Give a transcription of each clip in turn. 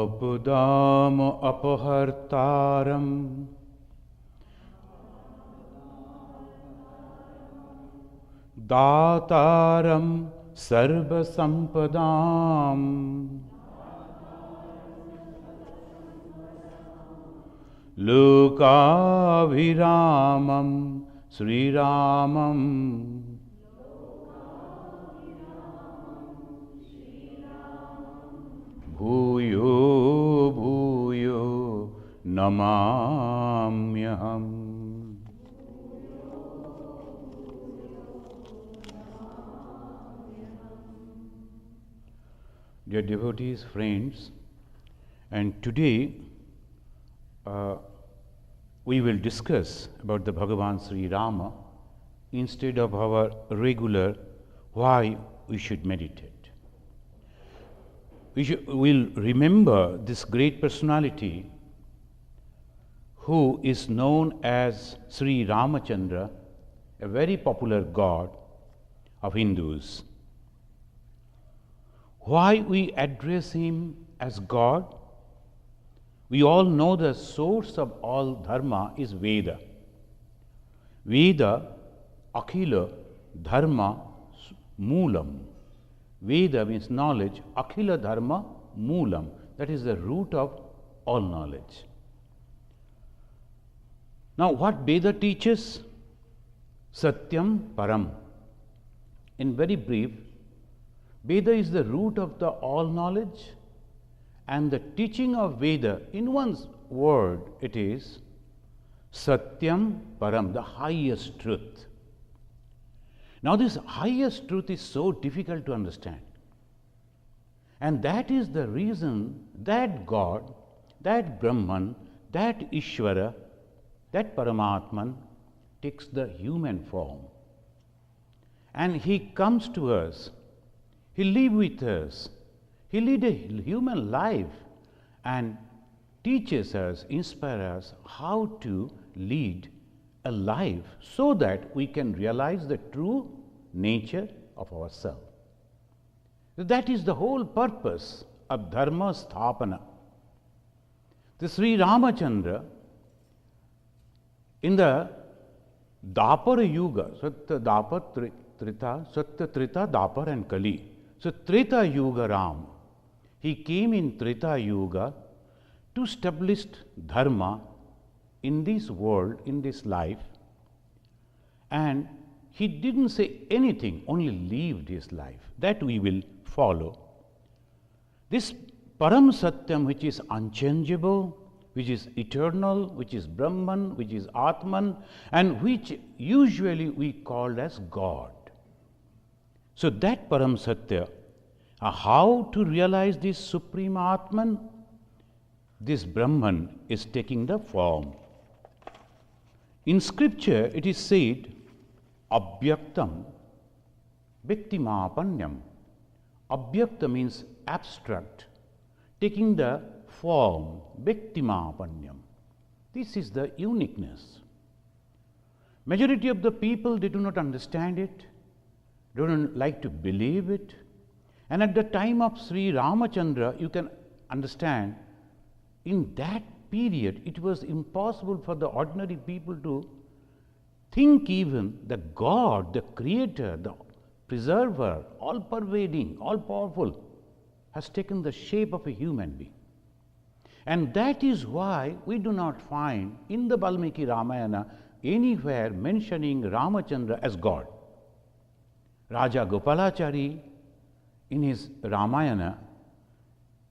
Abudam apahartaram Dataram sarva sampadam Lokabhiramam Sri Ramam Bhuyo bhuyo namamyaham. Dear devotees, friends, and today we will discuss about the Bhagavan Sri Rama instead of our regular why we should meditate. We'll remember this great personality who is known as Sri Ramachandra, a very popular god of Hindus. Why we address him as God? We all know the source of all dharma is Veda. Veda, Akhila, Dharma, Moolam. Veda means knowledge, Akhila Dharma, Moolam. That is the root of all knowledge. Now, what Veda teaches? Satyam Param. In very brief, Veda is the root of the all knowledge, and the teaching of Veda, in one word, it is Satyam Param, the highest truth. Now, this highest truth is so difficult to understand, and that is the reason that God, that Brahman, that Ishvara, that Paramatman takes the human form, and he comes to us. He lives with us. He leads a human life and teaches us, inspires us how to lead a life so that we can realize the true nature of ourselves. That is the whole purpose of Dharma Sthapana. The Sri Ramachandra, in the Dapar Yuga, Satya Dapar Trita, Satya Trita, Dapar and Kali. So, Treta Yuga Ram, he came in Treta Yuga to establish Dharma in this world, in this life, and he didn't say anything, only lived his life. That we will follow. This Param Satyam, which is unchangeable, which is eternal, which is Brahman, which is Atman, and which usually we call as God. So that Param Satya, how to realize this Supreme Atman? This Brahman is taking the form. In scripture it is said, Abhyaktam Bhiktimapanyam. Abhyakta means abstract, taking the form, Bhiktimapanyam. This is the uniqueness. Majority of the people, they do not understand it. They don't like to believe it. And at the time of Sri Ramachandra, you can understand, in that period, it was impossible for the ordinary people to think even the God, the creator, the preserver, all pervading, all powerful, has taken the shape of a human being. And that is why we do not find in the Valmiki Ramayana anywhere mentioning Ramachandra as God. Raja Gopalachari, in his Ramayana,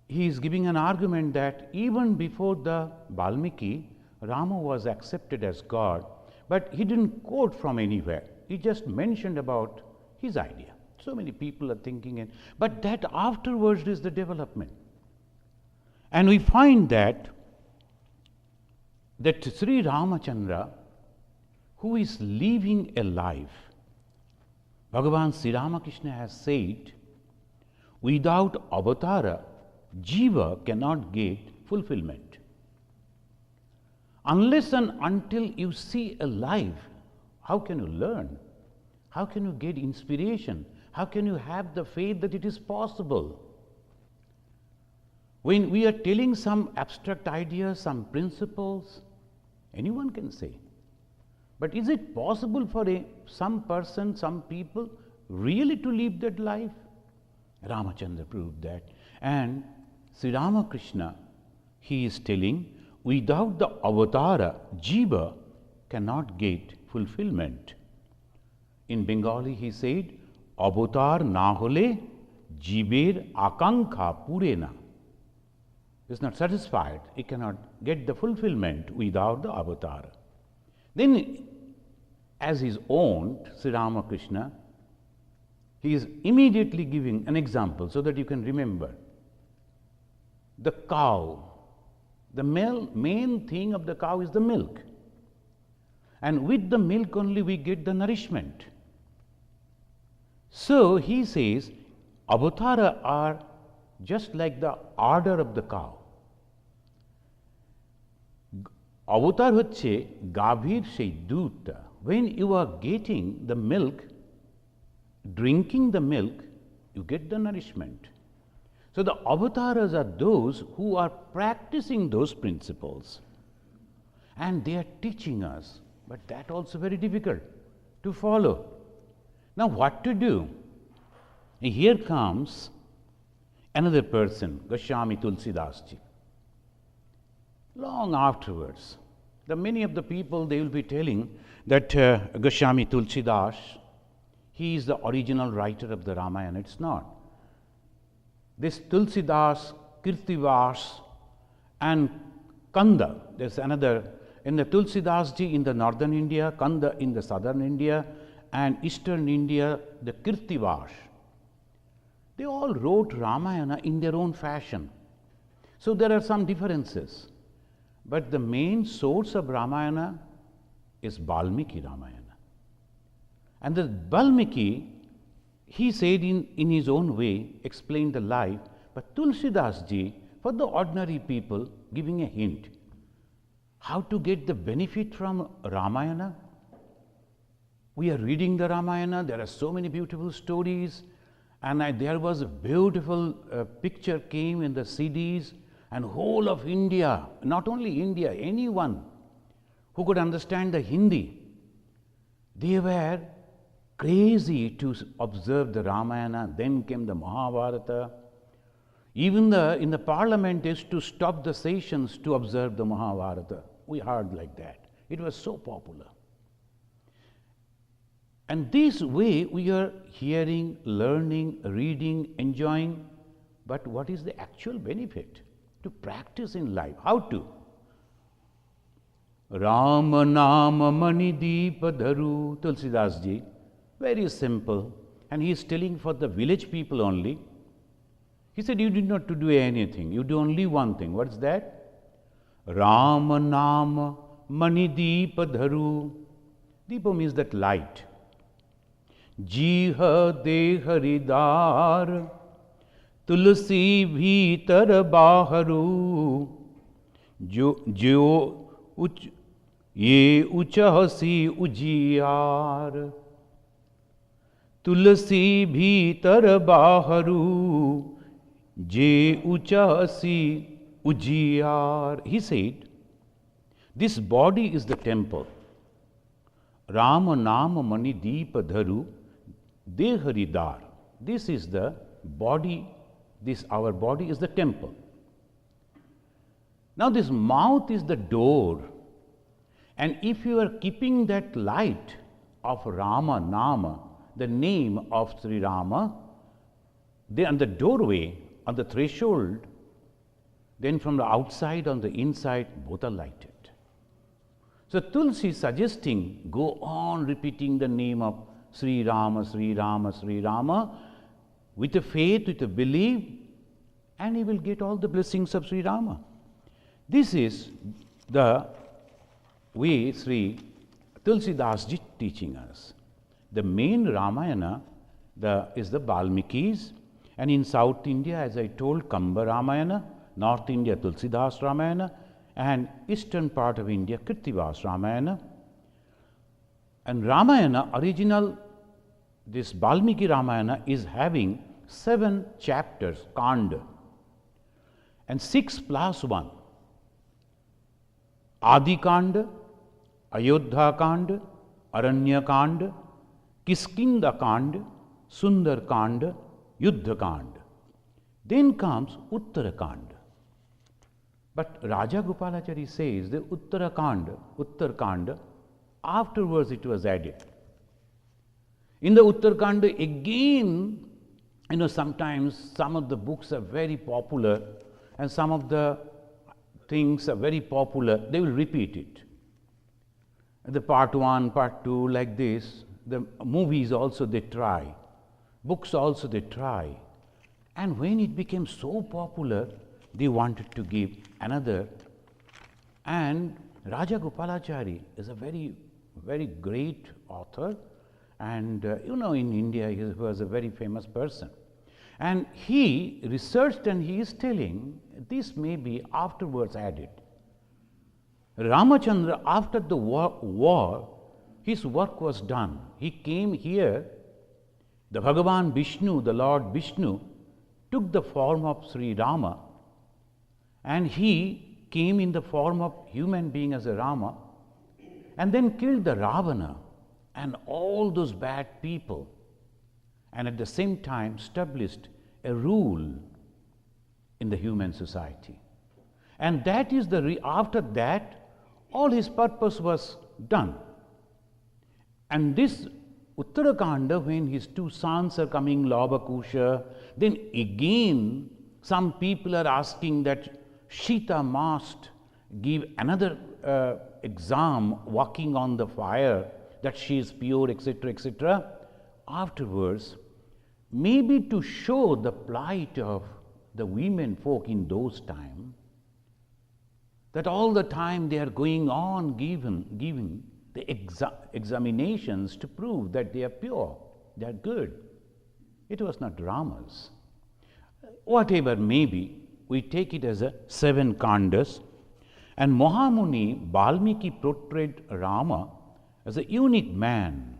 he is giving an argument that even before the Valmiki, Rama was accepted as God, but he didn't quote from anywhere. He just mentioned about his idea. So many people are thinking it, but that afterwards is the development. And we find that Sri Ramachandra, who is living a life, Bhagavan Sri Ramakrishna has said, without avatara, jiva cannot get fulfillment. Unless and until you see a life, how can you learn? How can you get inspiration? How can you have the faith that it is possible? When we are telling some abstract ideas, some principles, anyone can say. But is it possible for some person, some people really to live that life? Ramachandra proved that. And Sri Ramakrishna, he is telling, without the avatara, jiva cannot get fulfillment. In Bengali he said, avatar na hole jiber akankha purena. Is not satisfied, he cannot get the fulfillment without the avatar. Then, as his own, Sri Ramakrishna, he is immediately giving an example so that you can remember. The cow, the main thing of the cow is the milk. And with the milk only we get the nourishment. So he says, avatara are just like the udder of the cow. Avatar হচ্ছে গাভীর সেই দুধটা. When you are getting the milk, drinking the milk, you get the nourishment. So the avatars are those who are practicing those principles. And they are teaching us, but that also very difficult to follow. Now what to do? Here comes another person, Goswami Tulsidas ji. Long afterwards, many of the people, they will be telling that Goswami Tulsidas, he is the original writer of the Ramayana. It's not. This Tulsidas, Kirtivas and Kanda, there's another, in the Tulsidas ji in the northern India, Kanda in the southern India, and eastern India, the Kirtivas. They all wrote Ramayana in their own fashion. So there are some differences. But the main source of Ramayana is Valmiki Ramayana. And the Valmiki, he said in his own way, explained the life, but Tulsidas ji, for the ordinary people, giving a hint. How to get the benefit from Ramayana? We are reading the Ramayana, there are so many beautiful stories, and there was a beautiful picture came in the CDs, and whole of India, not only India, anyone who could understand the Hindi, they were crazy to observe the Ramayana. Then came the Mahabharata. Even in the parliament used to stop the sessions to observe the Mahabharata. We heard like that. It was so popular. And this way we are hearing, learning, reading, enjoying, but what is the actual benefit? To practice in life. How to? Rama Nama Mani Deepa Dharu, Tulsidas ji, very simple. And he is telling for the village people only. He said, you did not to do anything, you do only one thing. What's that? Rama Nama Mani Deepa Dharu. Deepa means that light. Jiha Deharidar तुलसी भीतर बाहरू जो ये उचहसी उजियार तुलसी भीतर बाहरू जे उचहसी उजियार. He said, this body is the temple. Rama Nama Mani Deepa Dharu Deharidar. This is the body. Our body is the temple. Now this mouth is the door, and if you are keeping that light of Rama Nama, the name of Sri Rama, then on the doorway, on the threshold, then from the outside on the inside, both are lighted. So Tulsi is suggesting, go on repeating the name of Sri Rama, Sri Rama, Sri Rama, with a faith, with a belief, and he will get all the blessings of Sri Rama. This is the way Sri Tulsidas ji teaching us. The main Ramayana is the Valmikis, and in South India, as I told, Kamba Ramayana, North India, Tulsidas Ramayana, and eastern part of India, Kirtivas Ramayana. And Ramayana, original, this Valmiki Ramayana is having 7 chapters, Kanda. and 6 plus 1. Adi Kanda, Ayodhya Kanda, Aranya Kanda, Kiskinda Kanda, Sundar Kanda, Yuddha Kanda. Then comes Uttara Kanda. But Raja Gopalachari says the Uttara Kanda, afterwards it was added. In the Uttara Kanda again, sometimes some of the books are very popular and some of the things are very popular, they will repeat it. The part 1, part 2, like this. The movies also they try, books also they try. And when it became so popular, they wanted to give another. And Raja Gopalachari is a very, very great author. And in India, he was a very famous person. And he researched and he is telling this may be afterwards added. Ramachandra, after the war, his work was done. He came here, the Bhagavan Vishnu, the Lord Vishnu, took the form of Sri Rama, and he came in the form of human being as a Rama, and then killed the Ravana and all those bad people, and at the same time established a rule in the human society. And that is after that, all his purpose was done. And this Uttarakanda, when his 2 sons are coming, Lavakusha, then again some people are asking that Sita must give another exam walking on the fire, that she is pure, etc., etc. Afterwards, maybe to show the plight of the women folk in those times, that all the time they are going on giving the examinations to prove that they are pure, they are good. It was not Rama's. Whatever may be, we take it as 7 kandas. And Mahamuni Valmiki portrayed Rama as a unique man.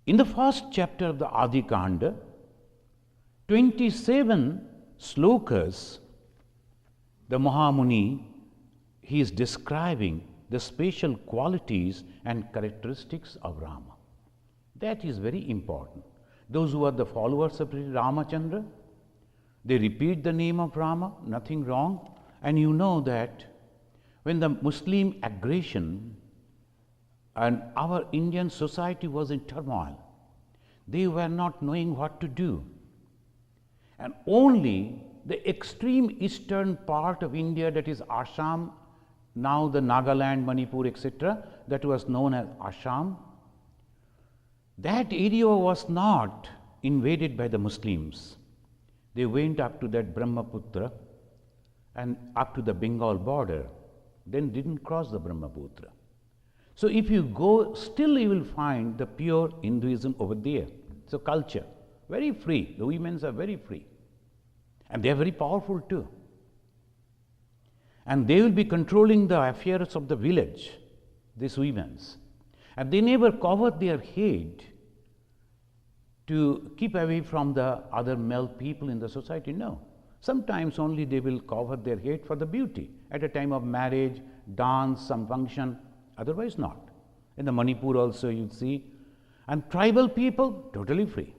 In the first chapter of the Adi Kanda, 27 slokas, the Mahamuni, he is describing the special qualities and characteristics of Rama. That is very important. Those who are the followers of Ramachandra, they repeat the name of Rama, nothing wrong. And you know that when the Muslim aggression and our Indian society was in turmoil, they were not knowing what to do. And only the extreme eastern part of India, that is Assam, now the Nagaland, Manipur, etc., that was known as Assam, that area was not invaded by the Muslims. They went up to that Brahmaputra and up to the Bengal border, then didn't cross the Brahmaputra. So if you go, still you will find the pure Hinduism over there. So culture, very free. The women are very free. And they are very powerful too. And they will be controlling the affairs of the village, these women. And they never cover their head to keep away from the other male people in the society. No. Sometimes only they will cover their head for the beauty at a time of marriage, dance, some function, otherwise not. In the Manipur also you see. And tribal people, totally free.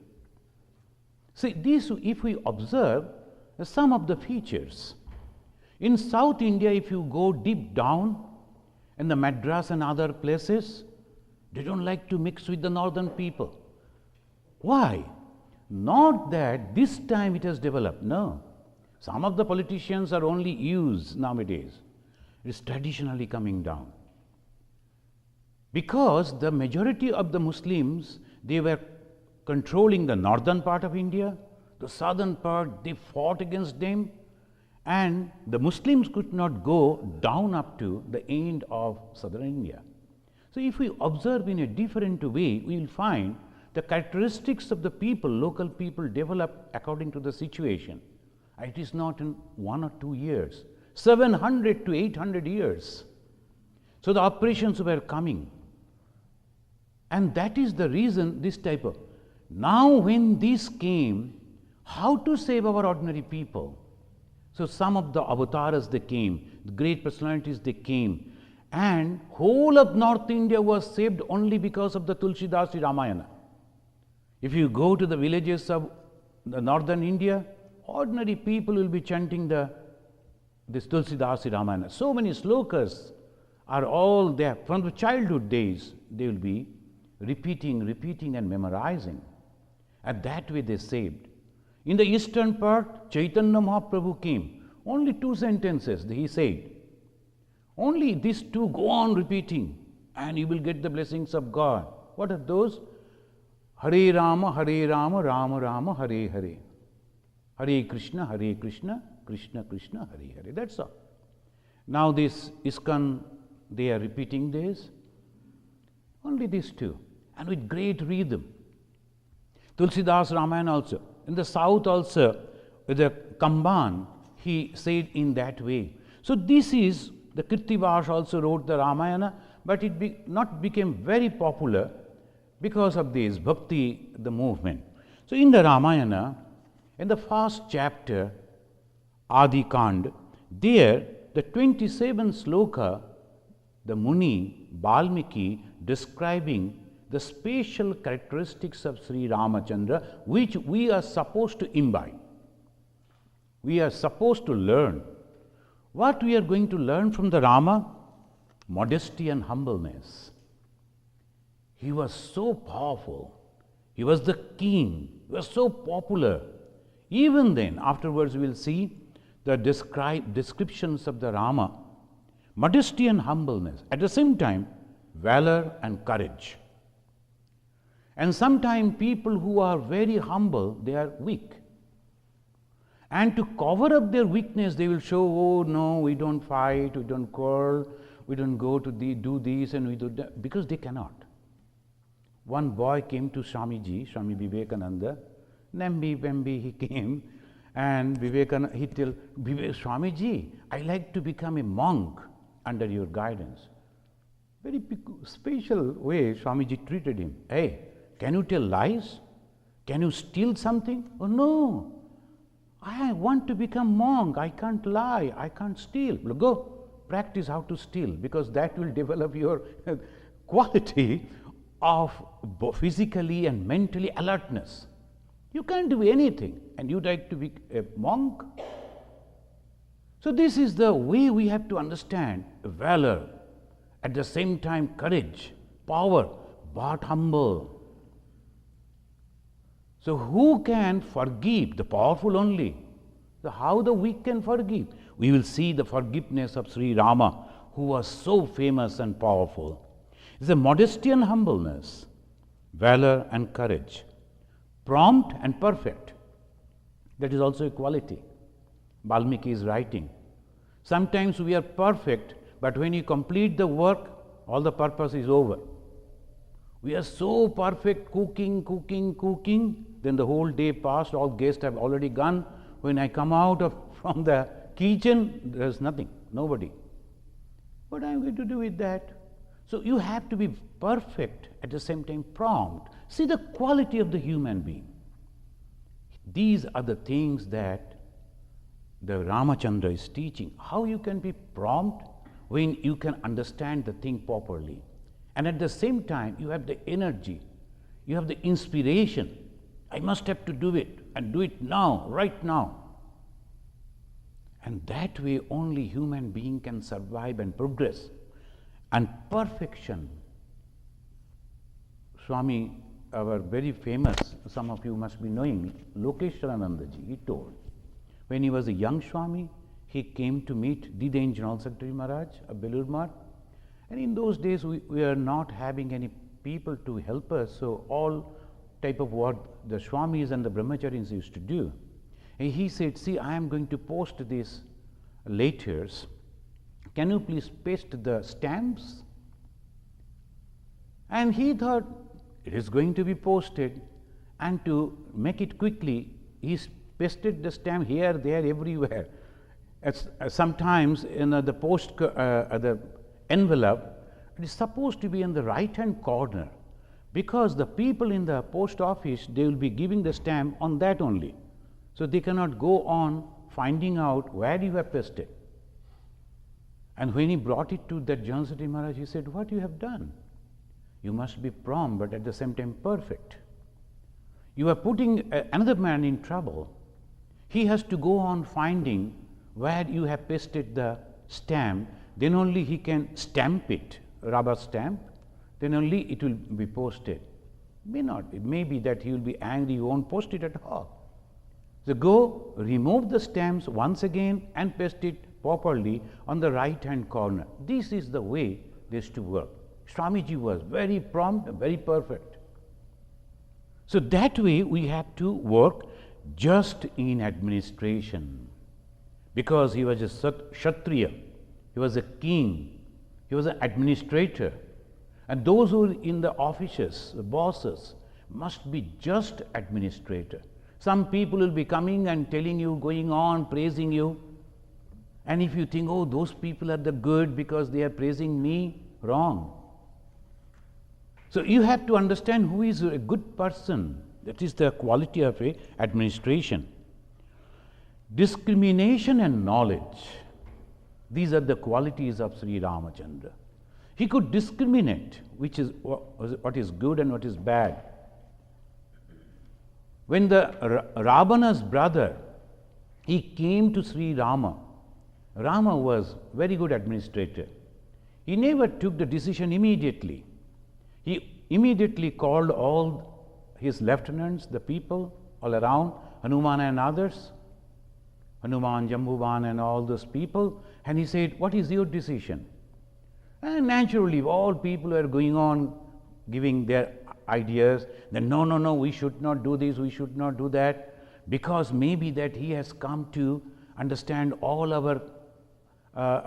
See, these, if we observe some of the features. In South India, if you go deep down, in the Madras and other places, they don't like to mix with the northern people. Why? Not that this time it has developed, no. Some of the politicians are only used nowadays. It is traditionally coming down. Because the majority of the Muslims, they were controlling the northern part of India, the southern part, they fought against them, and the Muslims could not go down up to the end of southern India. So if we observe in a different way, we will find the characteristics of the people, local people, develop according to the situation. It is not in 1 or 2 years, 700 to 800 years. So the operations were coming. And that is the reason this type of. Now when this came, how to save our ordinary people. So some of the avatars they came, the great personalities they came, and whole of North India was saved only because of the Tulsidasi Ramayana. If you go to the villages of the northern India, ordinary people will be chanting this Tulsidasi Ramayana. So many slokas are all there. From the childhood days, they will be repeating and memorizing. And that way they saved. In the eastern part, Chaitanya Mahaprabhu came. Only 2 sentences he said. Only these 2 go on repeating and you will get the blessings of God. What are those? Hare Rama, Rama Rama, Hare Hare. Hare Krishna, Krishna Krishna, Hare Hare. That's all. Now this ISKCON, they are repeating this. Only these 2. And with great rhythm. Tulsidas Ramayana also. In the south also, with the Kamban, he said in that way. So this is, the Kirtivash also wrote the Ramayana, but it not became very popular because of this bhakti, the movement. So in the Ramayana, in the first chapter, Adi Kand, there the 27 sloka, the Muni, Valmiki, describing the special characteristics of Sri Ramachandra, which we are supposed to imbibe. We are supposed to learn. What we are going to learn from the Rama? Modesty and humbleness. He was so powerful. He was the king. He was so popular. Even then, afterwards we will see the descriptions of the Rama. Modesty and humbleness. At the same time, valor and courage. And sometimes people who are very humble, they are weak. And to cover up their weakness, they will show, oh no, we don't fight, we don't quarrel, we don't go to do this and we do that, because they cannot. One boy came to Swamiji, Swami Vivekananda, Nambi he came, and Vivekananda, he tell, Swamiji, I like to become a monk under your guidance. Very special way Swamiji treated him. Hey, can you tell lies? Can you steal something? Oh no, I want to become monk. I can't lie. I can't steal. Well, go practice how to steal, because that will develop your quality of physically and mentally alertness. You can't do anything and you like to be a monk. So this is the way we have to understand valor, at the same time courage, power, but humble. So who can forgive? The powerful only. How the weak can forgive? We will see the forgiveness of Sri Rama, who was so famous and powerful. It's a modesty and humbleness, valor and courage, prompt and perfect. That is also a quality. Valmiki is writing. Sometimes we are perfect, but when you complete the work, all the purpose is over. We are so perfect, cooking, then the whole day passed, all guests have already gone. When I come out from the kitchen, there is nothing, nobody. What am I going to do with that? So you have to be perfect, at the same time prompt. See the quality of the human being. These are the things that the Ramachandra is teaching. How you can be prompt when you can understand the thing properly. And at the same time, you have the energy, you have the inspiration. I must have to do it, and do it now, right now. And that way only human being can survive and progress. And perfection. Swami, our very famous, some of you must be knowing, Lokeshwaranandaji, he told, when he was a young Swami, he came to meet the then General Secretary Maharaj of Belur Math. And in those days, we were not having any people to help us, so all type of work the Swamis and the Brahmacharis used to do. And he said, see, I am going to post these letters. Can you please paste the stamps? And he thought, it is going to be posted. And to make it quickly, he pasted the stamp here, there, everywhere. Sometimes in the post, the envelope, it is supposed to be in the right-hand corner, because the people in the post office, they will be giving the stamp on that only. So they cannot go on finding out where you have pasted. And when he brought it to that Jansati Maharaj, he said, what you have done? You must be prompt, but at the same time perfect. You are putting another man in trouble. He has to go on finding where you have pasted the stamp, then only he can stamp it, rubber stamp, then only it will be posted. May not, it may be that he will be angry, you won't post it at all. So go, remove the stamps once again and paste it properly on the right hand corner. This is the way this to work. Swamiji was very prompt, very perfect. So that way we have to work just in administration, because he was a Kshatriya, he was a king, he was an administrator, and those who are in the offices, the bosses, must be just administrator. Some people will be coming and telling you, going on, praising you, and if you think, oh, those people are the good because they are praising me, wrong. So you have to understand who is a good person. That is the quality of a administration. Discrimination and knowledge, these are the qualities of Sri Ramachandra. He could discriminate which is what is good and what is bad. When the Ravana's brother, he came to Sri Rama, Rama was very good administrator. He never took the decision immediately. He immediately called all his lieutenants, the people all around, Hanuman and others, Hanuman, Jambuvan and all those people, and he said, what is your decision? And naturally, all people are going on giving their ideas, then no, we should not do this, we should not do that, because maybe that he has come to understand all our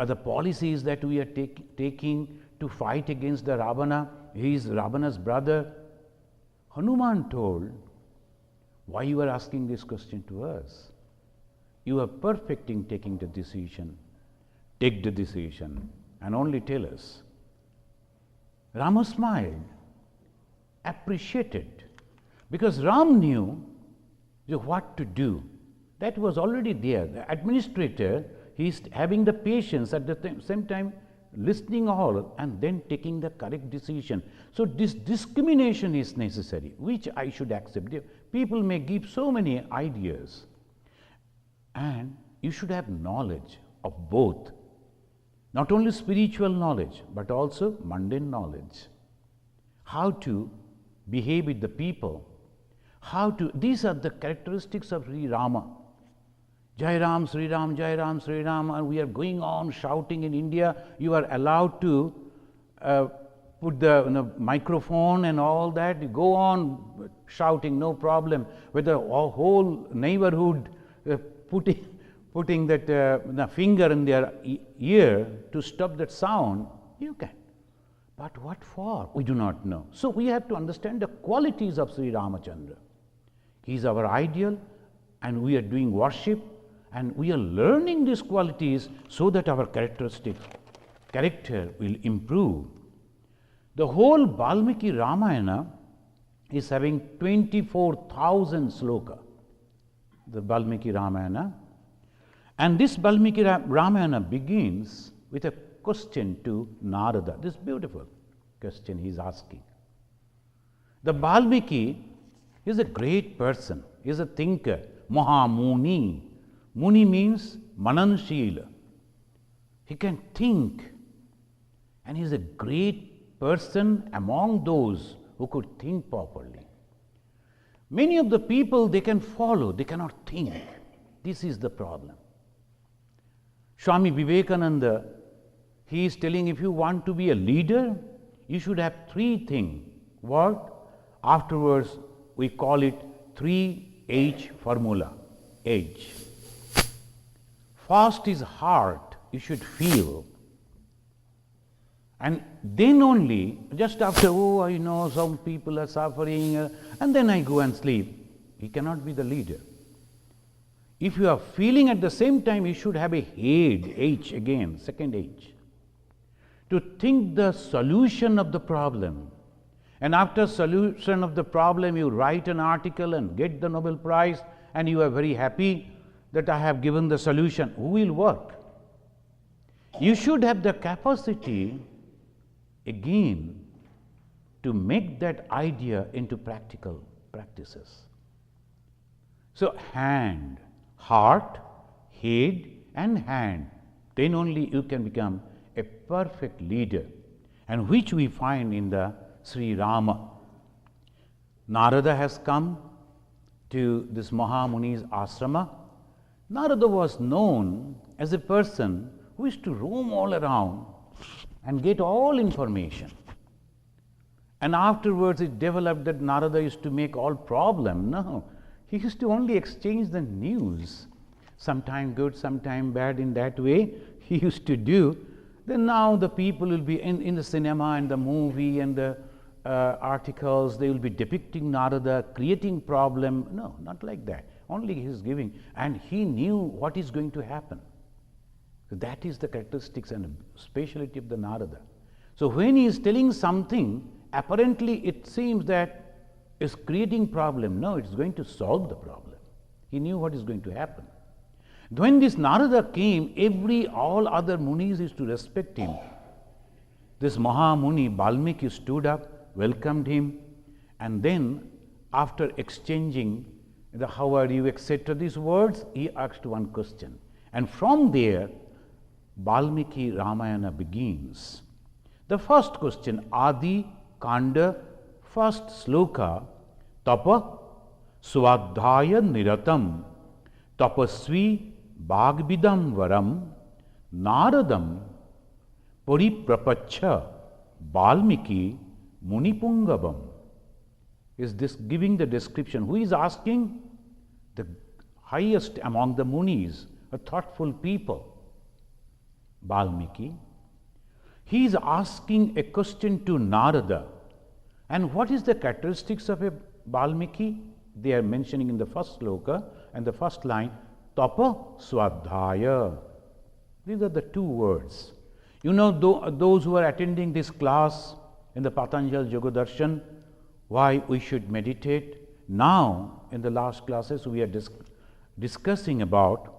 the policies that we are taking to fight against the Ravana. He is Ravana's brother. Hanuman told, why you are asking this question to us? You are perfect in taking the decision. Take the decision and only tell us. Rama smiled, appreciated, because Ram knew what to do. That was already there. The administrator, he is having the patience, at the same time listening all and then taking the correct decision. So this discrimination is necessary, which I should accept. People may give so many ideas, and you should have knowledge of both. Not only spiritual knowledge, but also mundane knowledge. How to behave with the people. These are the characteristics of Sri Rama. Jai Ram, Sri Ram, Jai Ram, Sri Ram, and we are going on shouting in India. You are allowed to put the microphone and all that. You go on shouting, no problem. With the whole neighborhood putting that finger in their ear to stop that sound, you can. But what for? We do not know. So we have to understand the qualities of Sri Ramachandra. He is our ideal, and we are doing worship, and we are learning these qualities so that our character will improve. The whole Valmiki Ramayana is having 24,000 sloka, the Valmiki Ramayana. And this Valmiki Ramayana begins with a question to Narada. This beautiful question he is asking. The Valmiki is a great person, he is a thinker, Mahamuni. Muni means Mananshila. He can think, and he is a great person among those who could think properly. Many of the people, they can follow, they cannot think. This is the problem. Swami Vivekananda, he is telling, if you want to be a leader, you should have three things. What? Afterwards, we call it 3H formula. H. First is heart, you should feel. And then only, just after, oh, I know some people are suffering, and then I go and sleep. He cannot be the leader. If you are feeling at the same time, you should have a head, H again, second H. To think the solution of the problem. And after solution of the problem, you write an article and get the Nobel Prize, and you are very happy that I have given the solution. Who will work? You should have the capacity again to make that idea into practical practices. So hand, heart, head and hand, then only you can become a perfect leader, and which we find in the Sri Rama. Narada has come to this Mahamuni's ashrama. Narada was known as a person who used to roam all around and get all information. And afterwards it developed that Narada used to make all problem. No, he used to only exchange the news, sometime good, sometime bad. In that way he used to do. Then now the people will be in the cinema and the movie and the articles, they will be depicting Narada creating problem. No, not like that. Only he is giving, and he knew what is going to happen. So that is the characteristics and speciality of the Narada. So when he is telling something, apparently it seems that is creating problem. No, it is going to solve the problem. He knew what is going to happen. When this Narada came, all other munis used to respect him. This Mahamuni Valmiki stood up, welcomed him, and then after exchanging the how are you, etc., these words, he asked one question. And from there, Valmiki Ramayana begins. The first question, Adi Kanda, first sloka, Tapa Swadhyaya Niratam, Tapasvi Bhagvidam Varam, Naradam Pariprapacha Valmiki Munipungabam. Is this giving the description? Who is asking? The highest among the munis, a thoughtful people, Valmiki. He is asking a question to Narada. And what is the characteristics of a Valmiki? They are mentioning in the first sloka and the first line, Tapa Swadhyaya. These are the two words. You know, those who are attending this class in the Patanjali Yoga Darshan, why we should meditate. Now, in the last classes, we are discussing about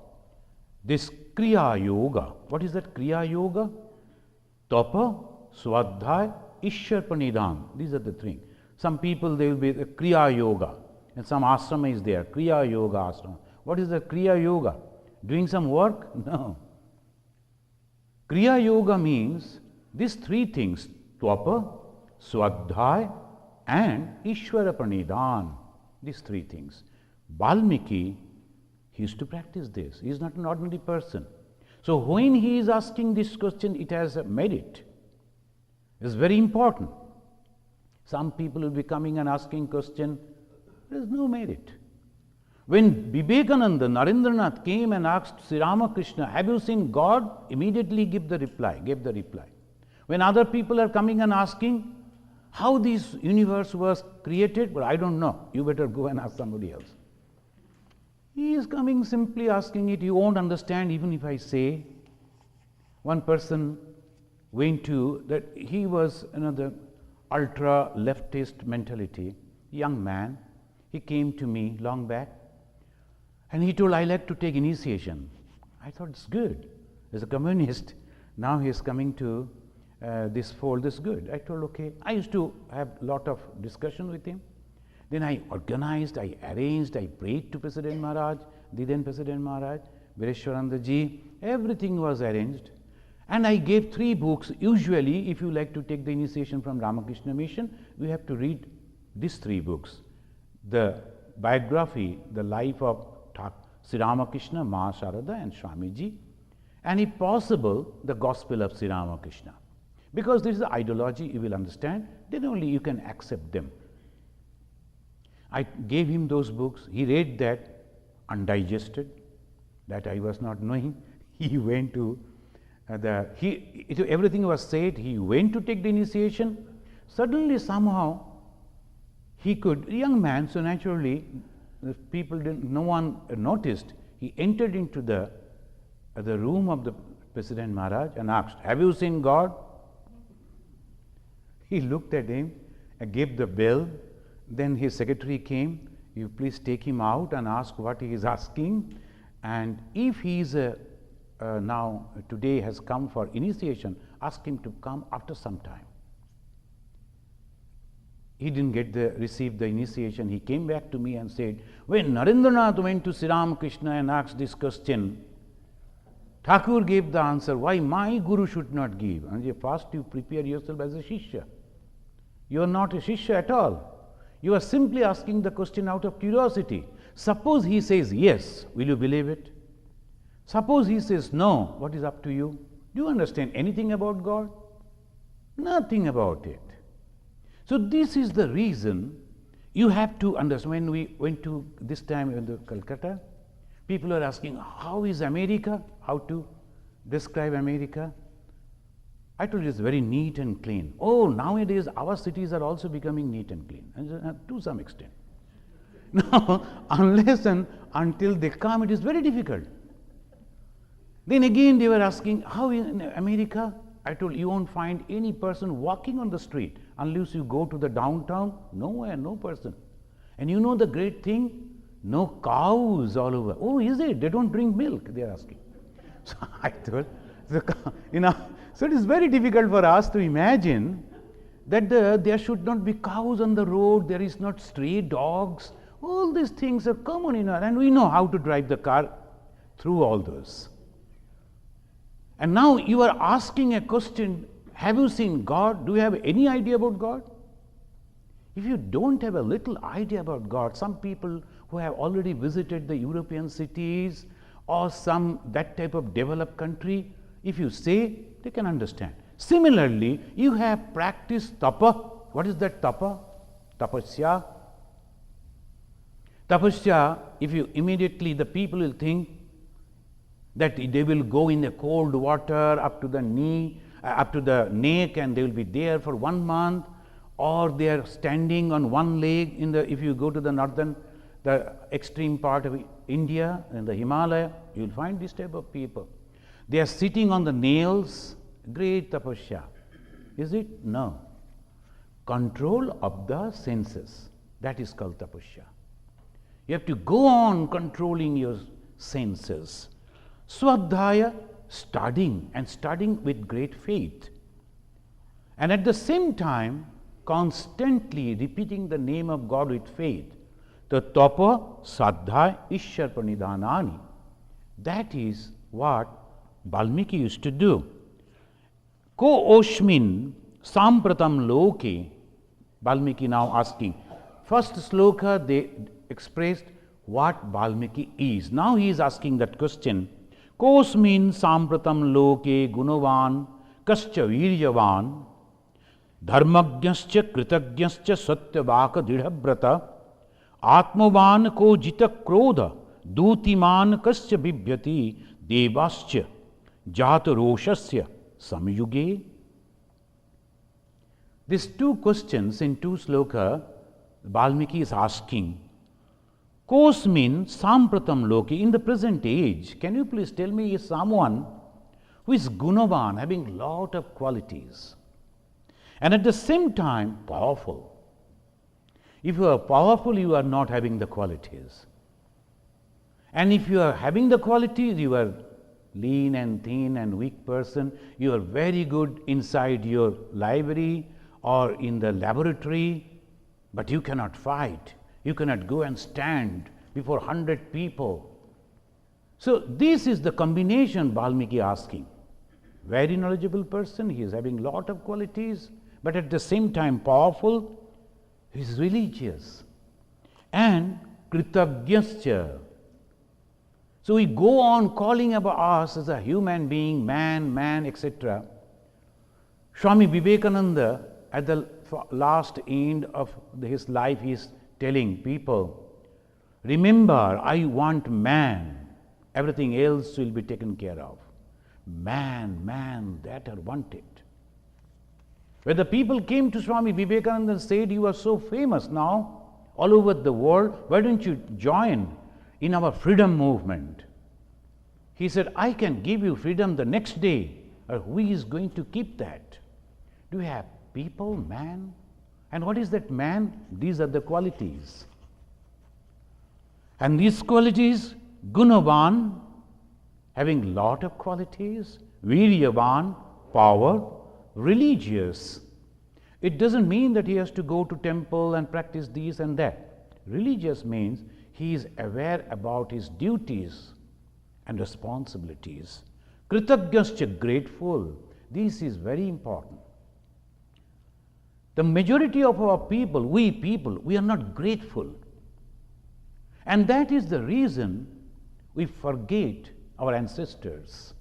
this Kriya Yoga. What is that Kriya Yoga? Tapa, Swadhyaya, Ishwar Pranidhan. These are the things. Some people, they will be the Kriya Yoga, and some ashrama is there, Kriya Yoga ashrama. What is the Kriya Yoga? Doing some work? No. Kriya Yoga means these three things, Tapa, Swadhyaya and Ishwara Pranidhan. These three things. Valmiki, he used to practice this. He is not an ordinary person. So when he is asking this question, it has a merit. It is very important. Some people will be coming and asking question, there is no merit. When Vivekananda, Narendranath came and asked Sri Ramakrishna, have you seen God? Immediately gave the reply. When other people are coming and asking, how this universe was created? Well, I don't know. You better go and ask somebody else. He is coming simply asking it. You won't understand even if I say. One person went to that, he was the ultra leftist mentality, young man. He came to me long back and he told, I like to take initiation. I thought it's good. As a communist, now he is coming to this fold, this is good. I told, okay. I used to have a lot of discussion with him. Then I organized, I arranged, I prayed to President Maharaj, the then President Maharaj, Vireshwarananda ji, everything was arranged. And I gave 3 books. Usually, if you like to take the initiation from Ramakrishna Mission, we have to read these 3 books. The biography, the life of Sri Ramakrishna, Ma Sharada and Swamiji, and if possible, the gospel of Sri Ramakrishna. Because this is the ideology you will understand, then only you can accept them. I gave him those books. He read that undigested, that I was not knowing. He went to everything was said. He went to take the initiation. Suddenly, somehow, he could, young man, so naturally, people didn't, no one noticed. He entered into the room of the President Maharaj and asked, have you seen God? He looked at him and gave the bell. Then his secretary came. You please take him out and ask what he is asking. And if he is now today has come for initiation, ask him to come after some time. He didn't receive the initiation. He came back to me and said, when Narendranath went to Sri Ramakrishna and asked this question, Thakur gave the answer, why my Guru should not give? And first you prepare yourself as a Shishya. You are not a Shishya at all. You are simply asking the question out of curiosity. Suppose he says yes, will you believe it? Suppose he says no, what is up to you? Do you understand anything about God? Nothing about it. So this is the reason you have to understand. When we went to this time in the Calcutta, people are asking, how is America? How to describe America? I told you it's very neat and clean. Oh, nowadays our cities are also becoming neat and clean, and to some extent. Now, unless and until they come, it is very difficult. Then again they were asking, how in America? I told you won't find any person walking on the street unless you go to the downtown. Nowhere, no person. And you know the great thing? No cows all over. Oh, is it? They don't drink milk, they are asking. So I thought, so it is very difficult for us to imagine that there should not be cows on the road, there is not stray dogs. All these things are common in our, and we know how to drive the car through all those. And now you are asking a question, have you seen God? Do you have any idea about God? If you don't have a little idea about God, some people who have already visited the European cities or that type of developed country, if you say, they can understand. Similarly, you have practiced tapa. What is that tapa? Tapasya. Tapasya, if you immediately, the people will think that they will go in the cold water up to the knee, up to the neck, and they will be there for 1 month, or they are standing on one leg if you go to the extreme part of India, in the Himalaya, you will find this type of people. They are sitting on the nails, great tapasya. Is it? No. Control of the senses, that is called tapasya. You have to go on controlling your senses. Swadhyaya, studying, and studying with great faith. And at the same time, constantly repeating the name of God with faith. The tapa sadhya ishar pranidhanani. That is what Valmiki used to do. Ko oshmin sampratam loke. Valmiki now asking. First sloka they expressed what Valmiki is. Now he is asking that question. Kosmin sampratam loke gunavan kascha viryavan dharmagyascha kritagyascha satyavaka didhabrata atmavan ko jita krodha dutiman kascha bibhyati devascha jata roshasya samyuge. These two questions in two sloka Valmiki is asking. Kosmin sampratam loki, in the present age, can you please tell me, is someone who is gunavan, having lot of qualities, and at the same time powerful. If you are powerful, you are not having the qualities. And if you are having the qualities, you are lean and thin and weak person, you are very good inside your library or in the laboratory, but you cannot fight. You cannot go and stand before 100 people. So this is the combination Valmiki asking. Very knowledgeable person, he is having lot of qualities, but at the same time powerful, he is religious. And kritagyascha. So we go on calling about us as a human being, man, etc. Swami Vivekananda, at the last end of his life, he is telling people, remember, I want man, everything else will be taken care of. Man, that are wanted. When the people came to Swami Vivekananda and said, you are so famous now all over the world, why don't you join in our freedom movement? He said, I can give you freedom the next day, or who is going to keep that? Do you have people, man? And what is that man? These are the qualities. And these qualities, gunavan, having lot of qualities, viryavan, power, religious. It doesn't mean that he has to go to temple and practice this and that. Religious means he is aware about his duties and responsibilities. Kritagyascha, grateful. This is very important. The majority of our people, we are not grateful. And that is the reason we forget our ancestors.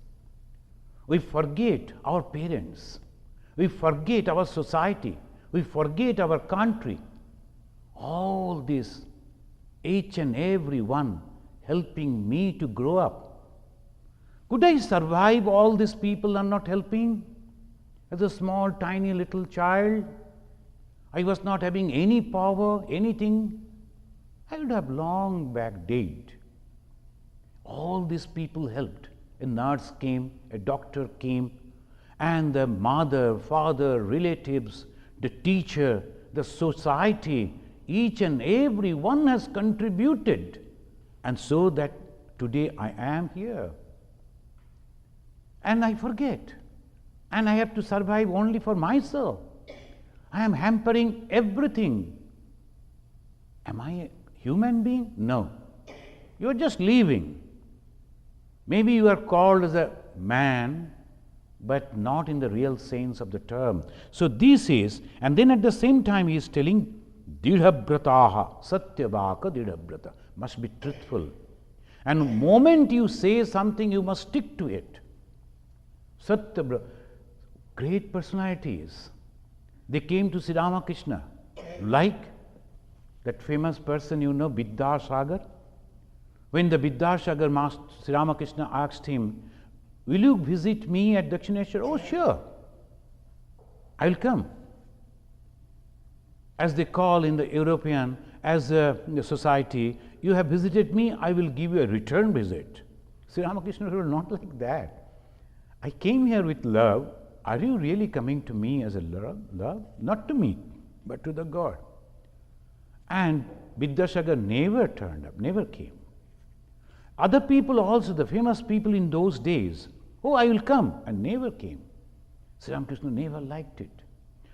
We forget our parents. We forget our society. We forget our country. All this, each and every one helping me to grow up. Could I survive all these people are not helping? As a small, tiny little child, I was not having any power, anything. I would have long back died. All these people helped. A nurse came, a doctor came, and the mother, father, relatives, the teacher, the society, each and every one has contributed. And so that today I am here. And I forget. And I have to survive only for myself. I am hampering everything. Am I a human being? No. You are just living. Maybe you are called as a man, but not in the real sense of the term. So this is, and then at the same time he is telling, Didhabrataha, Satyavaka Didhabrata, must be truthful. And the moment you say something, you must stick to it. Satyabrata, great personalities. They came to Sri Ramakrishna, like that famous person you know, Vidyasagar. When the Vidyasagar Master Sri Ramakrishna asked him, will you visit me at Dakshineshwar? Oh, sure, I will come. As they call in the European, as a society, you have visited me, I will give you a return visit. Sri Ramakrishna was not like that. I came here with love. Are you really coming to me as a love? Not to me, but to the God. And Vidyasagar never turned up, never came. Other people also, the famous people in those days, oh, I will come, and never came. Sri Ramakrishna never liked it.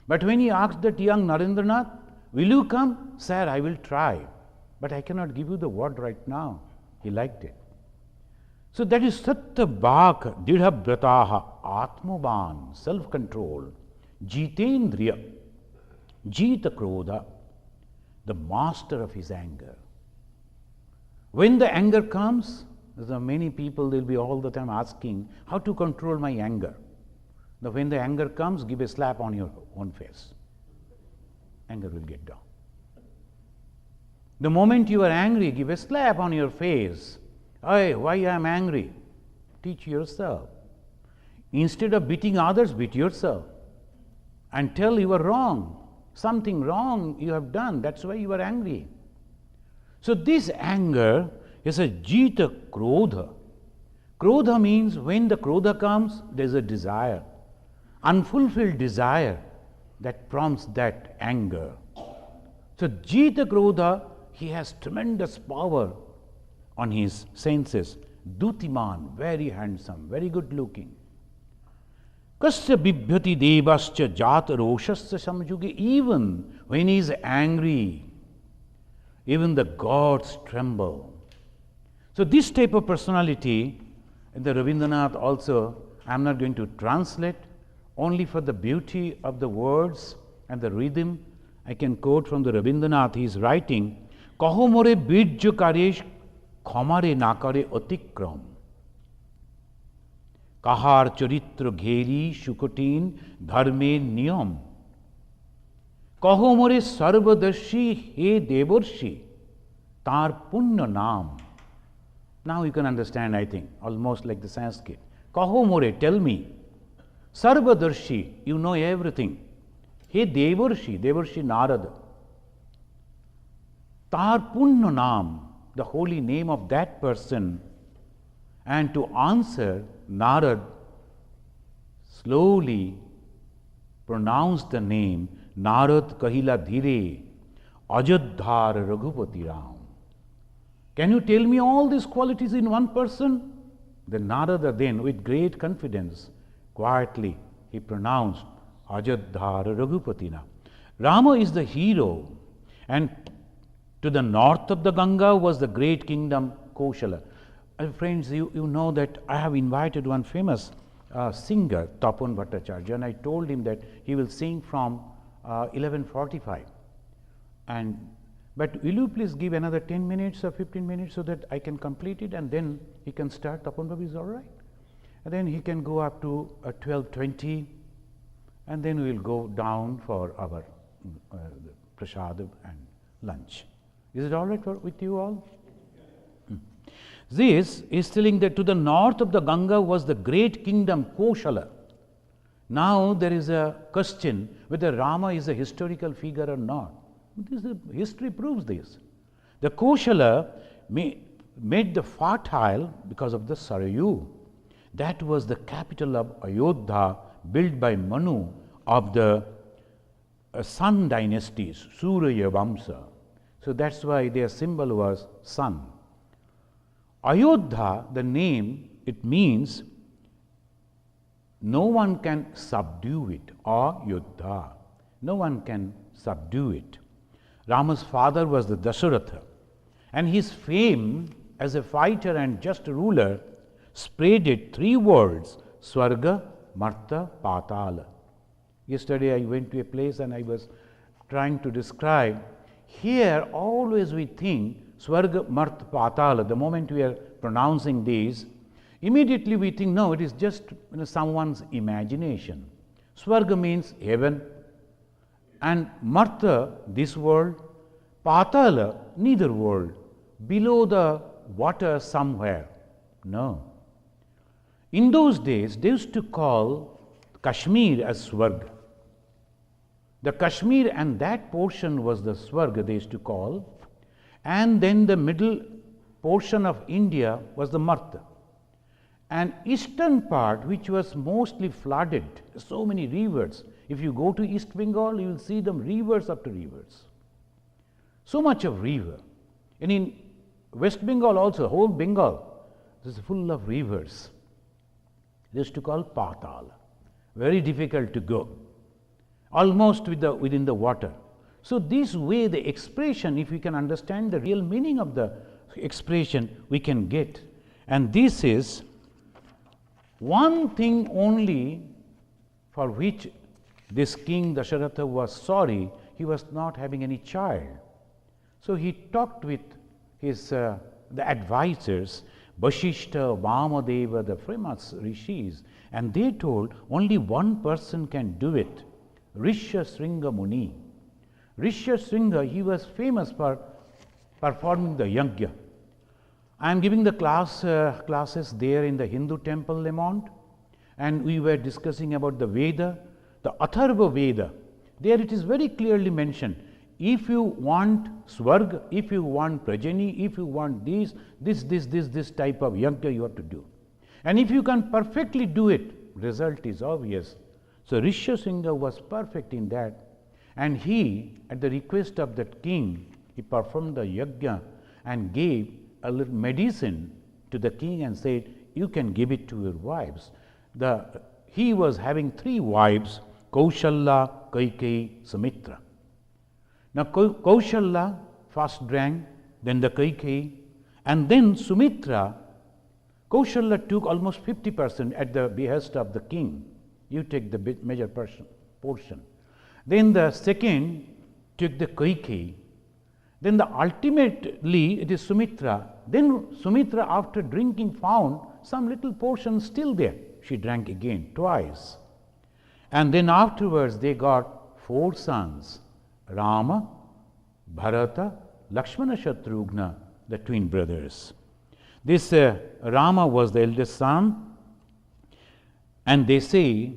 But when he asked that young Narendranath, will you come? Sir, I will try, but I cannot give you the word right now. He liked it. So that is Satyabhak, Didhabrataha, Atmavan, self-control, Jitendriya, Jita Krodha, the master of his anger. When the anger comes, there are many people, they'll be all the time asking, how to control my anger? Now when the anger comes, give a slap on your own face. Anger will get down. The moment you are angry, give a slap on your face. Hey, why I am angry? Teach yourself. Instead of beating others, beat yourself. And tell you are wrong. Something wrong you have done, that's why you are angry. So this anger is a jita krodha. Krodha means when the krodha comes, there is a desire, unfulfilled desire that prompts that anger. So jita krodha, he has tremendous power on his senses. Dutiman, very handsome, very good looking. Kasya bibhyati devascha jata roshasya samjuge, even when he is angry, even the gods tremble. So this type of personality, the Rabindranath also, I am not going to translate, only for the beauty of the words and the rhythm. I can quote from the Rabindranath, he is writing, Kaho more birjo karesh khamare nakare atikram. Kahar charitra gheri shukotin dharme niyam. Kaho more sarvadashi he devarshi tar punya naam. Now you can understand, I think, almost like the Sanskrit. Kaho more, tell me. Sarvadarshi, you know everything. He devarshi, devarshi Narada. Tar punya naam, the holy name of that person. And to answer, Narad slowly pronounced the name Narad kahila dhire Ajodhar Raghupati Ram. Can you tell me all these qualities in one person? Then Narada then, with great confidence, quietly, he pronounced, Ajadhara Raghupatina. Rama is the hero, and to the north of the Ganga was the great kingdom Koshala. Friends, you know that I have invited one famous singer, Tapan Bhattacharya, and I told him that he will sing from 11:45. But will you please give another 10 minutes or 15 minutes so that I can complete it, and then he can start. Tapan Babu is all right. And then he can go up to 12:20, and then we will go down for our prasad and lunch. Is it all right with you all? This is telling that to the north of the Ganga was the great kingdom Koshala. Now there is a question whether Rama is a historical figure or not. History proves this. The Koshala made the fertile because of the Sarayu. That was the capital of Ayodhya, built by Manu of the sun dynasties, Surya Vamsa. So that's why their symbol was sun. Ayodhya, the name, it means no one can subdue it, or Yodha. No one can subdue it. Rama's father was the Dasharatha, and his fame as a fighter and just ruler spreaded 3 worlds, Swarga, Marta, Patala. Yesterday I went to a place and I was trying to describe. Here always we think Swarga, Marta, Patala. The moment we are pronouncing these, immediately we think, no, it is just someone's imagination. Swarga means heaven, and Marta, this world, Patala, neither world, below the water somewhere. No. In those days, they used to call Kashmir as Swarga. The Kashmir and that portion was the Swarga they used to call, and then the middle portion of India was the Marta. And eastern part, which was mostly flooded, so many rivers. If you go to East Bengal, you will see them rivers after rivers. So much of river. And in West Bengal also, whole Bengal, is full of rivers. They used to call Patala. Very difficult to go. Almost within the water. So this way the expression, if we can understand the real meaning of the expression, we can get. And this is one thing only for which this king Dasharatha was sorry. He was not having any child. So he talked with his the advisors, Vashishta, Vamadeva, the famous rishis, and they told only one person can do it, Rishyasringa Muni. Rishyasringa, he was famous for performing the yajna. I am giving the classes there in the Hindu temple, Lemont, and we were discussing about the Veda, the Atharva Veda. There it is very clearly mentioned. If you want Swarga, if you want Prajani, if you want this type of yajna you have to do. And if you can perfectly do it, result is obvious. So Rishyasringa was perfect in that, and he, at the request of that king, he performed the yajna and gave a little medicine to the king and said, you can give it to your wives. He was having 3 wives, Kaushalya, Kaikeyi, Sumitra. Now Kaushalya first drank, then the Kaikeyi, and then Sumitra. Kaushalya took almost 50% at the behest of the king. You take the major portion. Then the second took the Kaikeyi. Then ultimately it is Sumitra. Then Sumitra, after drinking, found some little portion still there. She drank again, twice. And then afterwards they got 4 sons, Rama, Bharata, Lakshmana, Shatrughna, the twin brothers. This Rama was the eldest son, and they say,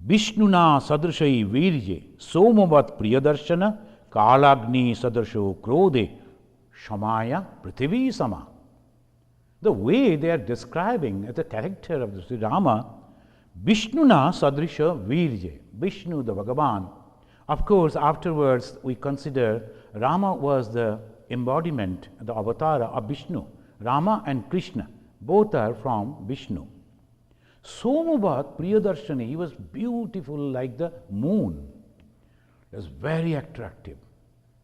Vishnuna sadrishai virje, somavat priyadarshana, Kalagni sadrsho krode, Shamaya Prithivi sama. The way they are describing the character of Sri Rama, Vishnuna sadrisha virje, Vishnu the Bhagavan. Of course, afterwards we consider Rama was the embodiment, the avatar of Vishnu. Rama and Krishna, both are from Vishnu. Somubhat Priyadarshani, he was beautiful like the moon. He was very attractive.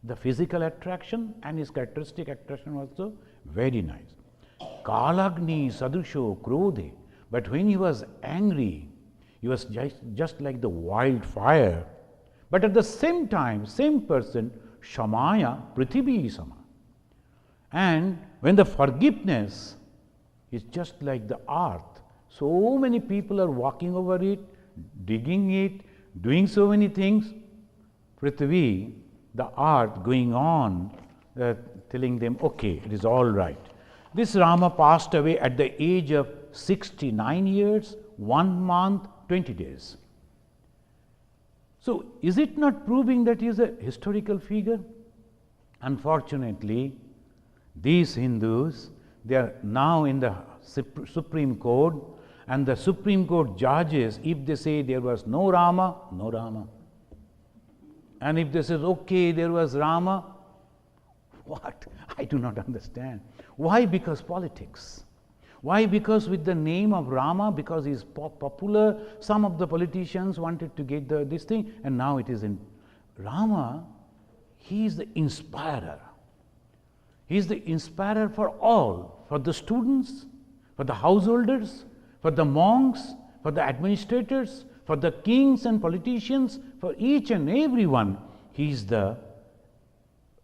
The physical attraction and his characteristic attraction also very nice. Kalagni Sadusho Krodhe, but when he was angry, he was just like the wildfire. But at the same time, same person, Shamaya Prithibhi Sama. And when the forgiveness is just like the earth, so many people are walking over it, digging it, doing so many things. Prithvi, the earth going on, telling them, okay, it is all right. This Rama passed away at the age of 69 years, 1 month, 20 days. So, is it not proving that he is a historical figure? Unfortunately, these Hindus, they are now in the Supreme Court, and the Supreme Court judges, if they say there was no Rama, no Rama. And if they say, okay, there was Rama, what? I do not understand. Why? Because politics. Why? Because with the name of Rama, because he is popular, some of the politicians wanted to get this thing, and now it is in Rama. He is the inspirer. He is the inspirer for all, for the students, for the householders, for the monks, for the administrators, for the kings and politicians, for each and every one. He is the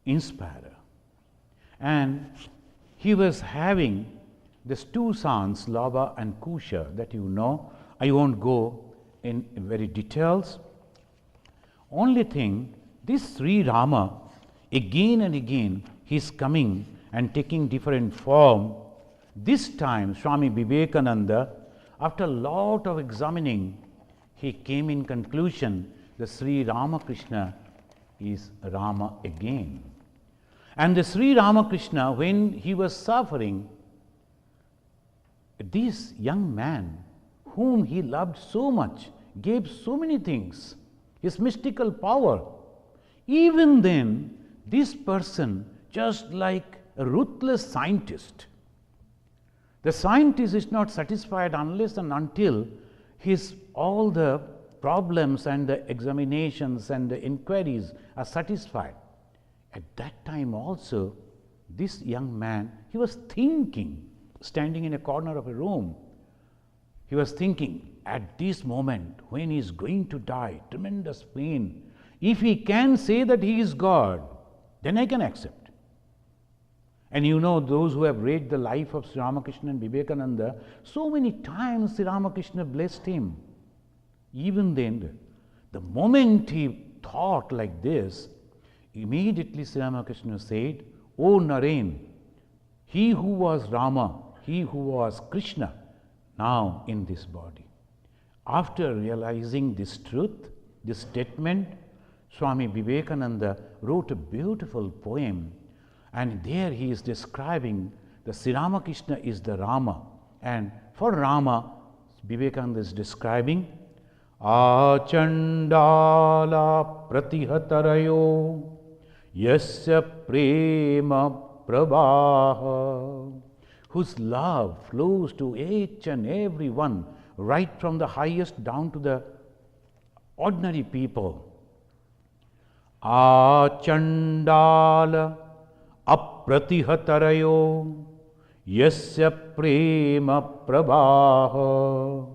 inspirer. And he was having these 2 sons, Lava and Kusha, that you know. I won't go in very details. Only thing, this Sri Rama, again and again, he is coming and taking different form. This time, Swami Vivekananda, after a lot of examining, he came in conclusion the Sri Ramakrishna is Rama again. And the Sri Ramakrishna, when he was suffering, this young man whom he loved so much, gave so many things, his mystical power, even then this person, just like a ruthless scientist, the scientist is not satisfied unless and until his all the problems and the examinations and the inquiries are satisfied. At that time also, this young man, he was thinking, standing in a corner of a room, he was thinking, at this moment when he is going to die, tremendous pain, if he can say that he is God, then I can accept. And you know, those who have read the life of Sri Ramakrishna and Vivekananda, so many times Sri Ramakrishna blessed him. Even then, the moment he thought like this, immediately Sri Ramakrishna said, O Naren, he who was Rama, he who was Krishna, now in this body. After realizing this truth, this statement, Swami Vivekananda wrote a beautiful poem, and there he is describing the Sri Ramakrishna is the Rama, and for Rama, Vivekananda is describing Achandala Pratihatarayo Yasya Prema Prabhaha, whose love flows to each and every one, right from the highest down to the ordinary people. Achandala Apratihatarayo Yasya Prema Prabhaha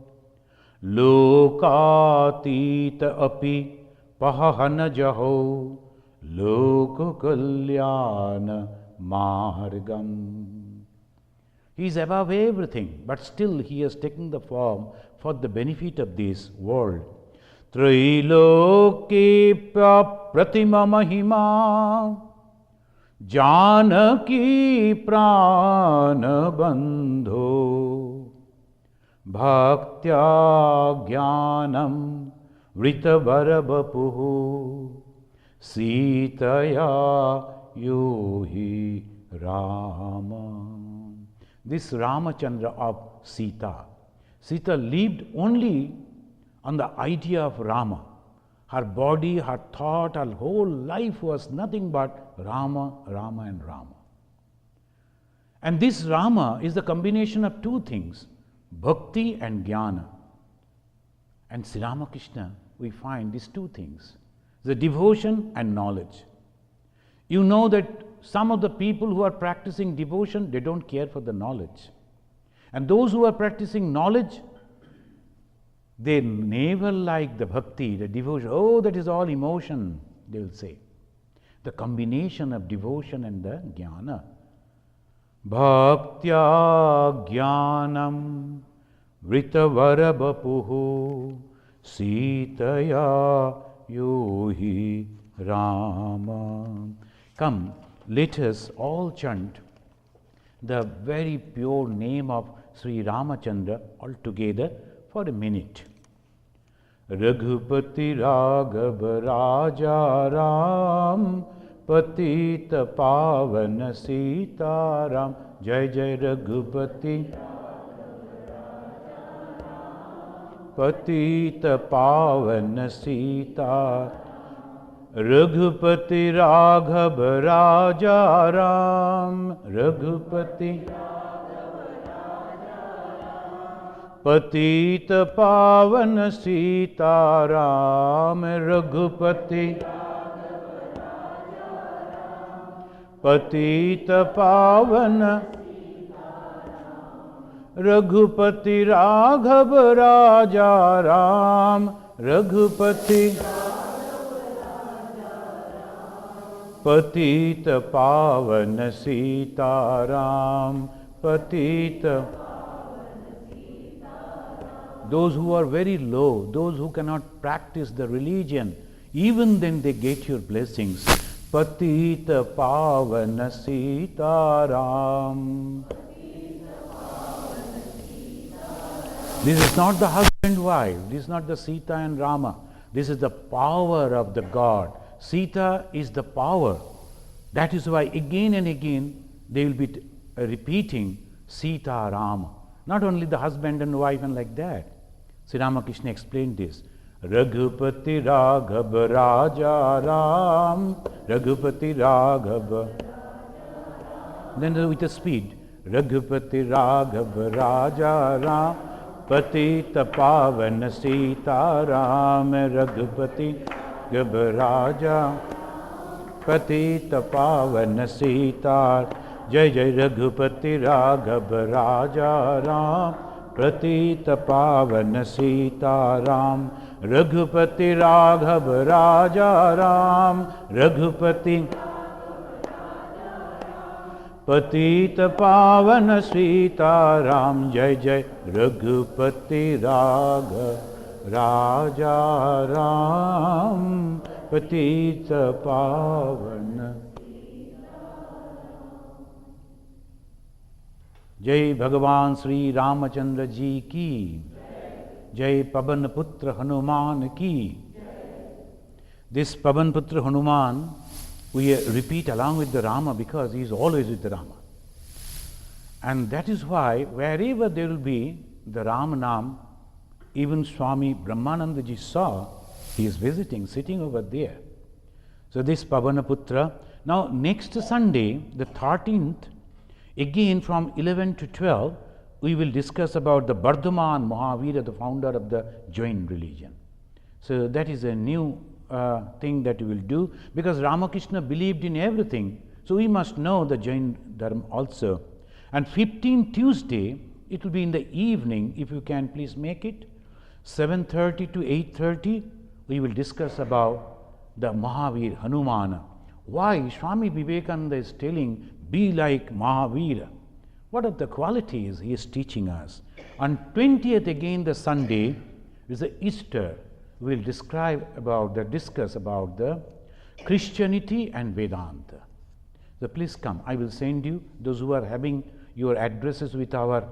Lokatita Api Pahana Jaho Lokakalyana Margam. He is above everything, but still he has taken the form for the benefit of this world. Triloke Pratima Mahima Janaki Prana Bandho Bhaktya Jnanam Vritavarabapuhu Sitaya Yohi Rama. This Ramachandra of Sita. Sita lived only on the idea of Rama. Her body, her thought, her whole life was nothing but Rama, Rama and Rama. And this Rama is the combination of two things, bhakti and jnana. And Sri Ramakrishna, we find these two things, the devotion and knowledge. You know that some of the people who are practicing devotion, they don't care for the knowledge. And those who are practicing knowledge, they never like the bhakti, the devotion. Oh, that is all emotion, they will say. The combination of devotion and the jnana. Bhaktya jnanam vritavarabapuhu sitaya yohi Rama. Come, let us all chant the very pure name of Sri Ramachandra all together for a minute. Raghupati Raghav Raja Ram Patita Pavana Sita Ram. Jai Jai Raghupati Patita Pavana Sita Raghupati Raghav Raja Ram. Raghupati Patita Pavana Sita Ram. Raghupati Patita Pavana Raghupati Raghav Raja Ram. Raghupati Patita Pavana Sita Ram. Patita. Those who are very low, those who cannot practice the religion, even then they get your blessings. Patita Pavana Sita Ram. This is not the husband and wife, this is not the Sita and Rama, this is the power of the God. Sita is the power. That is why again and again they will be repeating Sita Rama. Not only the husband and wife and like that. Sri Ramakrishna explained this. Raghupati Raghav Raja Ram. Raghupati Raghav. Then with a speed. Raghupati Raghav Raja Ram. Patita Pavana Sita Ram. Raghupati Raghav Raja. Patita Pavana Sita. Jai Jai Raghupati Raghav Raja Ram. Patita Pavana Sita Ram. Raghupati Raghav Raja Ram. Raghupati Patita Pavana Sita Ram. Jai Jai Raghupati Raghav Raja Ram. Patita Pavana. Jai Bhagavan Sri Ramachandra Ji ki. Jai Pavan Putra Hanuman ki. This Pavan Putra Hanuman we repeat along with the Rama because he is always with the Rama. And that is why wherever there will be the Rama Nam, even Swami Brahmananda Ji saw, he is visiting, sitting over there. So this Pavanaputra. Now next Sunday, the 13th, again from 11 to 12, we will discuss about the Bardhaman Mahavira, the founder of the Jain religion. So that is a new thing that we will do, because Ramakrishna believed in everything. So we must know the Jain Dharma also. And 15th Tuesday, it will be in the evening, if you can please make it, 7:30 to 8:30, we will discuss about the Mahavir, Hanumana. Why Swami Vivekananda is telling, be like Mahavira. What are the qualities he is teaching us? On 20th, again the Sunday, is the Easter. We will discuss about the Christianity and Vedanta. So please come. I will send you, those who are having your addresses with our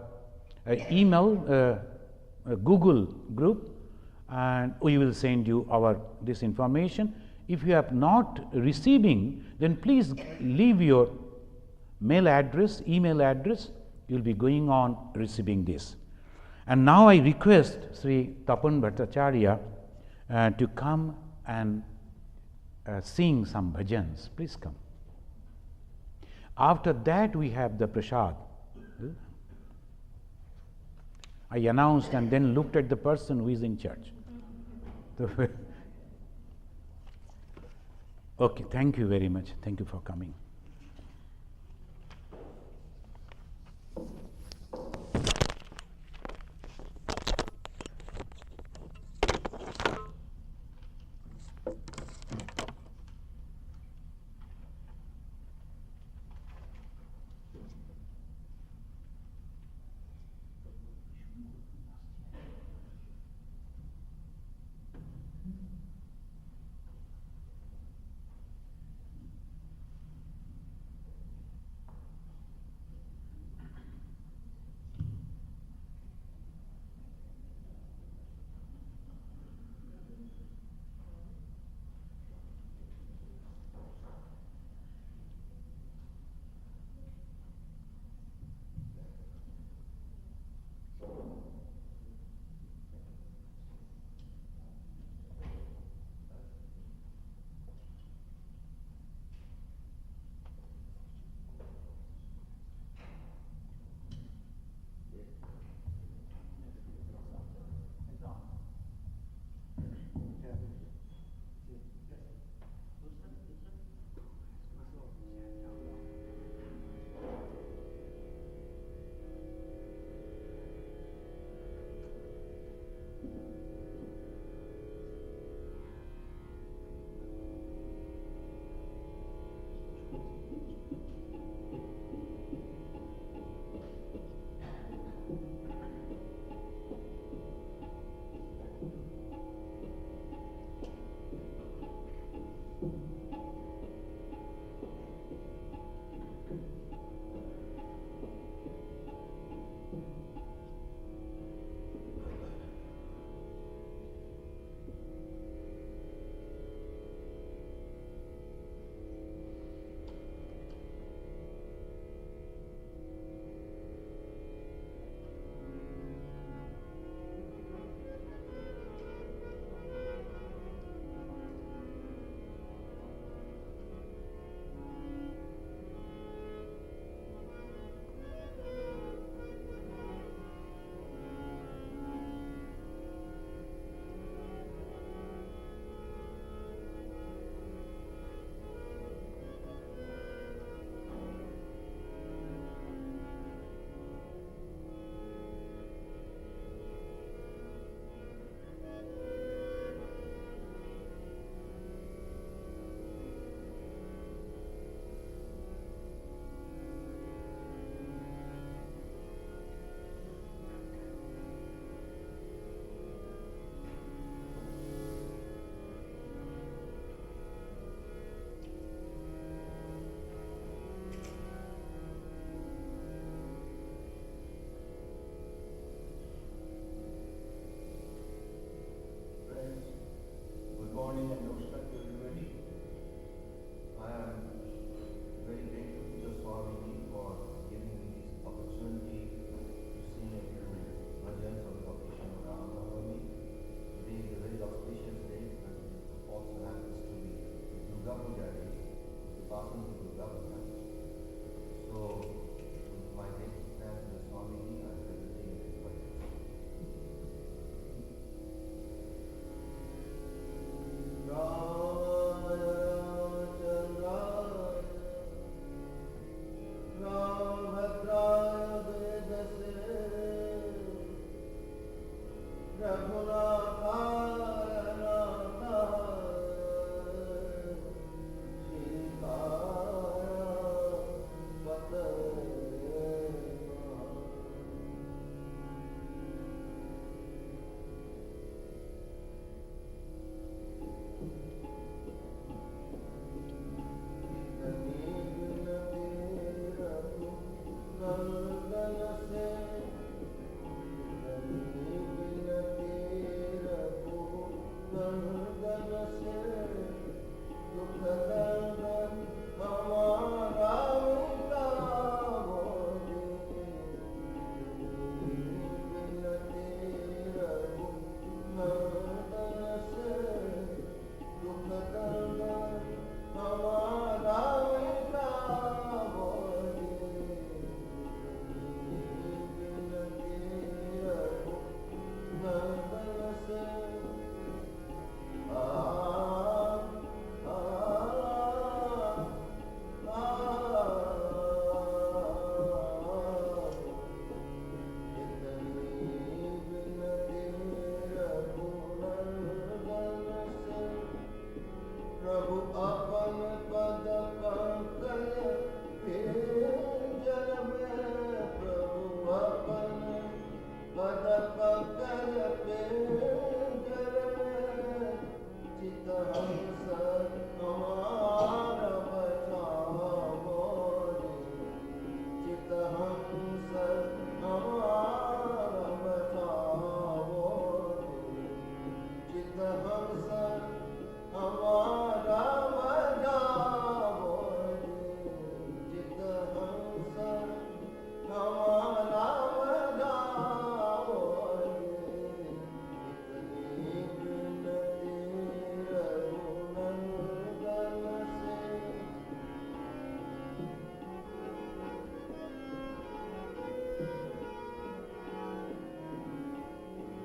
email, Google group, and we will send you this information. If you have not receiving, then please leave your email address. You will be going on receiving this. And now I request Sri Tapan Bhattacharya to come and sing some bhajans. Please come. After that, we have the prasad. I announced and then looked at the person who is in charge. Okay, thank you very much. Thank you for coming.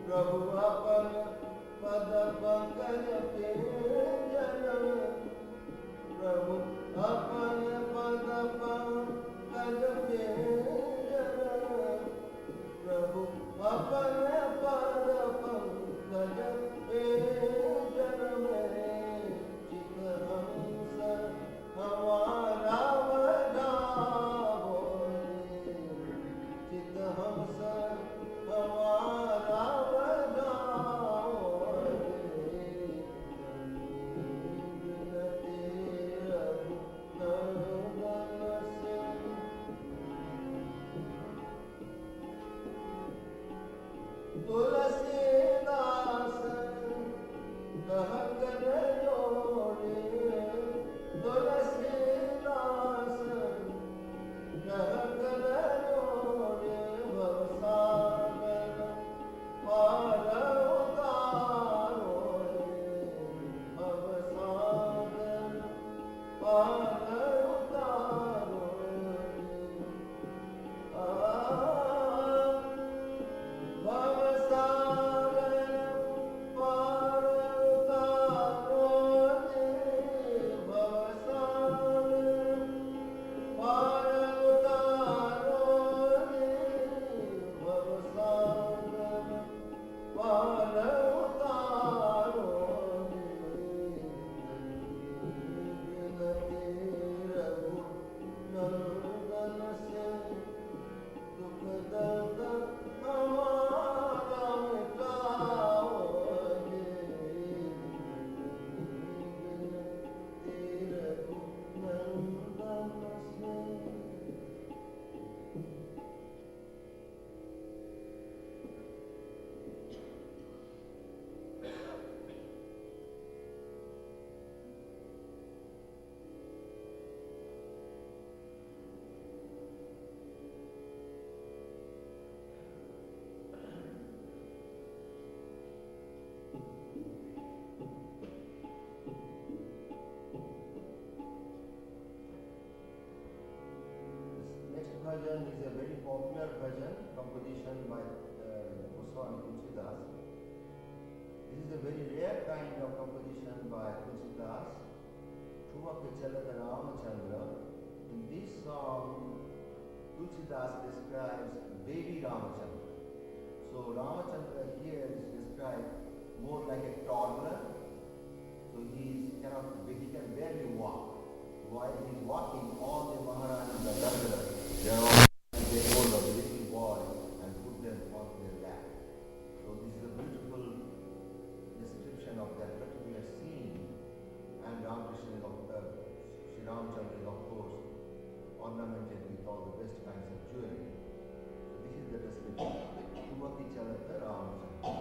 प्रभु अपन पद पंकज पे जन्म, प्रभु अपन पद पंकज पे जन्म, प्रभु अपन पद पंकज पे जन्म, चित हंस हमारा बजाओ रे, चित हंस हमारा बजाओ रे, विनती रघुनंदन से। तुलसीदास कह कर जोड़े, तुलसीदास कह कर जोड़े, भवसागर पार उतारो रे, भवसागर पार उतारो रे। भवसागर पार उतारो रे, भवसागर पार उतारो रे, भवसागर पार उतारो रे, विनती रघुनंदन से। दुख दर्द हमारा मिटाओ रे, विनती रघुनंदन से। Next bhajan is a very popular bhajan composition by Swami Ishatmananda. This is a very rare kind of composition by Ishatmananda. Thumake Chalata Ramachandra. In this song, Tulsidas describes baby Ramachandra. So Ramachandra here is described more like a toddler. So he can barely walk. While he is walking, all the Maharajas and the Gandhara, they are all take hold of the little boy and put them on their lap. So this is a beautiful description of that particular scene. And Ramakrishna is Sri Ramachandra is of course ornamented with all the best kinds of jewelry. So this is the description. Tumaki Chalata Ramachandra.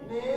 may